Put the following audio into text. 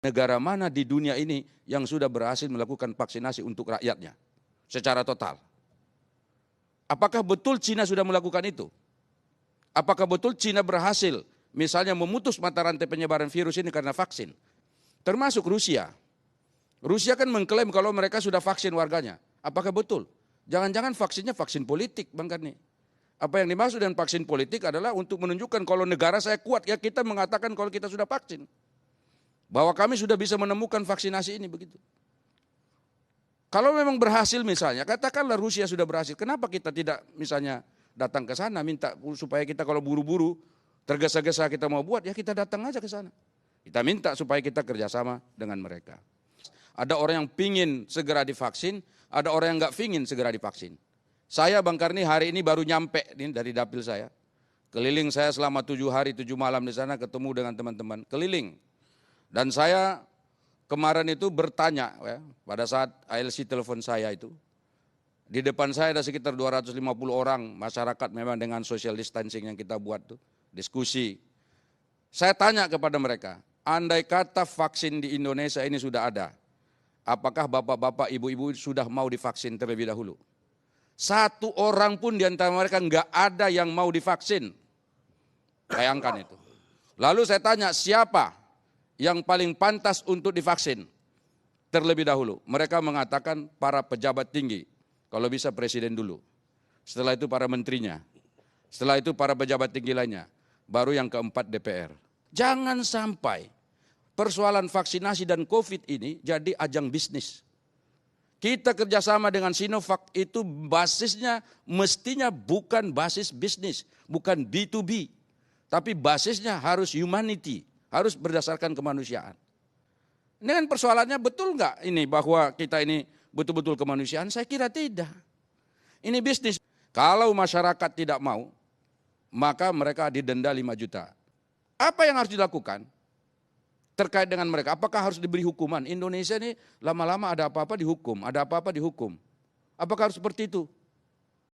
Negara mana di dunia ini yang sudah berhasil melakukan vaksinasi untuk rakyatnya secara total? Apakah betul Cina sudah melakukan itu? Apakah betul Cina berhasil misalnya memutus mata rantai penyebaran virus ini karena vaksin? Termasuk Rusia. Rusia kan mengklaim kalau mereka sudah vaksin warganya. Apakah betul? Jangan-jangan vaksinnya vaksin politik, Bang Karni. Apa yang dimaksud dengan vaksin politik adalah untuk menunjukkan kalau negara saya kuat, ya kita mengatakan kalau kita sudah vaksin. Bahwa kami sudah bisa menemukan vaksinasi ini begitu. Kalau memang berhasil misalnya, katakanlah Rusia sudah berhasil, kenapa kita tidak misalnya datang ke sana minta supaya kita kalau buru-buru tergesa-gesa kita mau buat, ya kita datang aja ke sana. Kita minta supaya kita kerjasama dengan mereka. Ada orang yang pingin segera divaksin, ada orang yang nggak pingin segera divaksin. Saya Bang Karni hari ini baru nyampe nih dari dapil saya. Keliling saya selama 7 hari 7 malam di sana ketemu dengan teman-teman, keliling. Dan saya kemarin itu bertanya ya, pada saat ALC telepon saya itu. Di depan saya ada sekitar 250 orang masyarakat memang dengan social distancing yang kita buat tuh, diskusi. Saya tanya kepada mereka, andai kata vaksin di Indonesia ini sudah ada, apakah bapak-bapak, ibu-ibu sudah mau divaksin terlebih dahulu? Satu orang pun di antara mereka enggak ada yang mau divaksin. Bayangkan itu. Lalu saya tanya, siapa yang paling pantas untuk divaksin terlebih dahulu? Mereka mengatakan para pejabat tinggi, kalau bisa presiden dulu. Setelah itu para menterinya, setelah itu para pejabat tinggi lainnya, baru yang keempat DPR. Jangan sampai persoalan vaksinasi dan COVID ini jadi ajang bisnis. Kita kerjasama dengan Sinovac itu basisnya mestinya bukan basis bisnis, bukan B2B, tapi basisnya harus humanity, harus berdasarkan kemanusiaan. Ini kan persoalannya betul nggak ini bahwa kita ini betul-betul kemanusiaan? Saya kira tidak. Ini bisnis. Kalau masyarakat tidak mau, maka mereka didenda 5 juta. Apa yang harus dilakukan terkait dengan mereka? Apakah harus diberi hukuman? Indonesia ini lama-lama ada apa-apa dihukum, ada apa-apa dihukum. Apakah harus seperti itu?